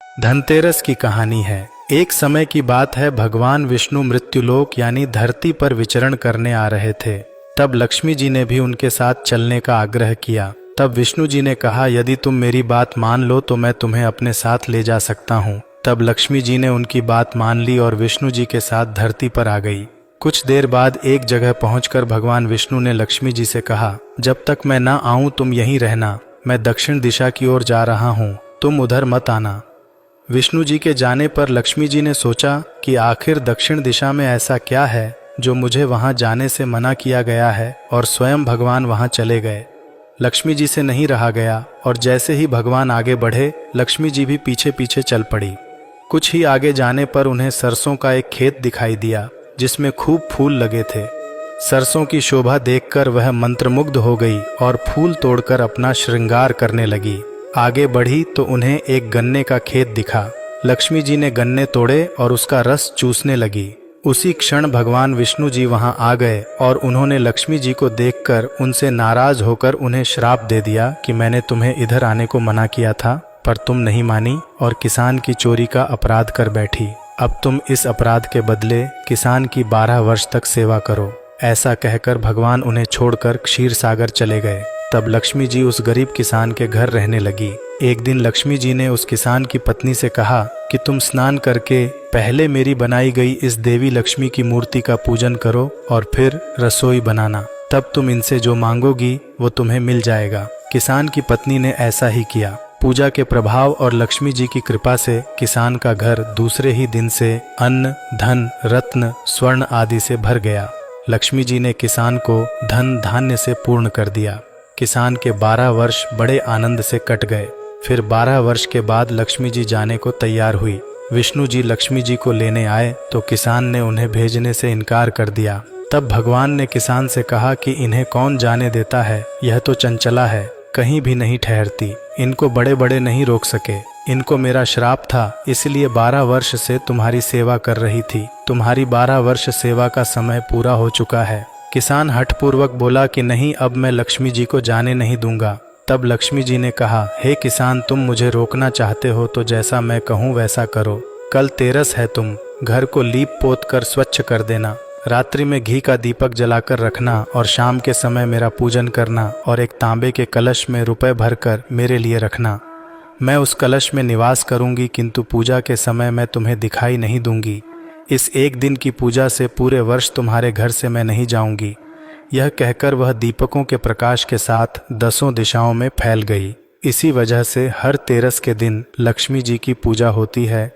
धनतेरस की कहानी है। एक समय की बात है, भगवान विष्णु मृत्युलोक यानी धरती पर विचरण करने आ रहे थे। तब लक्ष्मी जी ने भी उनके साथ चलने का आग्रह किया। तब विष्णु जी ने कहा, यदि तुम मेरी बात मान लो तो मैं तुम्हें अपने साथ ले जा सकता हूँ। तब लक्ष्मी जी ने उनकी बात मान ली और विष्णु जी के साथ धरती पर आ गई। कुछ देर बाद एक जगह पहुंचकर भगवान विष्णु ने लक्ष्मी जी से कहा, जब तक मैं ना आऊं तुम यहीं रहना। मैं दक्षिण दिशा की ओर जा रहा हूँ, तुम उधर मत आना। विष्णु जी के जाने पर लक्ष्मी जी ने सोचा कि आखिर दक्षिण दिशा में ऐसा क्या है जो मुझे वहां जाने से मना किया गया है, और स्वयं भगवान वहां चले गए। लक्ष्मी जी से नहीं रहा गया और जैसे ही भगवान आगे बढ़े, लक्ष्मी जी भी पीछे पीछे चल पड़ी। कुछ ही आगे जाने पर उन्हें सरसों का एक खेत दिखाई दिया जिसमें खूब फूल लगे थे। सरसों की शोभा देखकर वह मंत्रमुग्ध हो गई और फूल तोड़कर अपना श्रृंगार करने लगी। आगे बढ़ी तो उन्हें एक गन्ने का खेत दिखा। लक्ष्मी जी ने गन्ने तोड़े और उसका रस चूसने लगी। उसी क्षण भगवान विष्णु जी वहां आ गए और उन्होंने लक्ष्मी जी को देखकर उनसे नाराज होकर उन्हें श्राप दे दिया कि मैंने तुम्हें इधर आने को मना किया था, पर तुम नहीं मानी और किसान की चोरी का अपराध कर बैठी। अब तुम इस अपराध के बदले किसान की 12 वर्ष तक सेवा करो। ऐसा कहकर भगवान उन्हें छोड़कर क्षीर सागर चले गए। तब लक्ष्मी जी उस गरीब किसान के घर रहने लगी। एक दिन लक्ष्मी जी ने उस किसान की पत्नी से कहा कि तुम स्नान करके पहले मेरी बनाई गई इस देवी लक्ष्मी की मूर्ति का पूजन करो और फिर रसोई बनाना। तब तुम इनसे जो मांगोगी वो तुम्हें मिल जाएगा। किसान की पत्नी ने ऐसा ही किया। पूजा के प्रभाव और लक्ष्मी जी की कृपा से किसान का घर दूसरे ही दिन से अन्न, धन, रत्न, स्वर्ण आदि से भर गया। लक्ष्मी जी ने किसान को धन धान्य से पूर्ण कर दिया। किसान के 12 वर्ष बड़े आनंद से कट गए। फिर 12 वर्ष के बाद लक्ष्मी जी जाने को तैयार हुई। विष्णु जी लक्ष्मी जी को लेने आए तो किसान ने उन्हें भेजने से इनकार कर दिया। तब भगवान ने किसान से कहा कि इन्हें कौन जाने देता है, यह तो चंचला है, कहीं भी नहीं ठहरती। इनको बड़े बड़े नहीं रोक सके। इनको मेरा श्राप था, इसलिए 12 वर्ष से तुम्हारी सेवा कर रही थी। तुम्हारी 12 वर्ष सेवा का समय पूरा हो चुका है। किसान हठपूर्वक बोला कि नहीं, अब मैं लक्ष्मी जी को जाने नहीं दूंगा। तब लक्ष्मी जी ने कहा, हे किसान, तुम मुझे रोकना चाहते हो तो जैसा मैं कहूँ वैसा करो। कल तेरस है, तुम घर को लीप पोत कर स्वच्छ कर देना। रात्रि में घी का दीपक जलाकर रखना और शाम के समय मेरा पूजन करना और एक तांबे के कलश में रुपए भरकर मेरे लिए रखना। मैं उस कलश में निवास करूंगी, किंतु पूजा के समय मैं तुम्हें दिखाई नहीं दूंगी। इस एक दिन की पूजा से पूरे वर्ष तुम्हारे घर से मैं नहीं जाऊंगी। यह कहकर वह दीपकों के प्रकाश के साथ 10 दिशाओं में फैल गई। इसी वजह से हर तेरस के दिन लक्ष्मी जी की पूजा होती है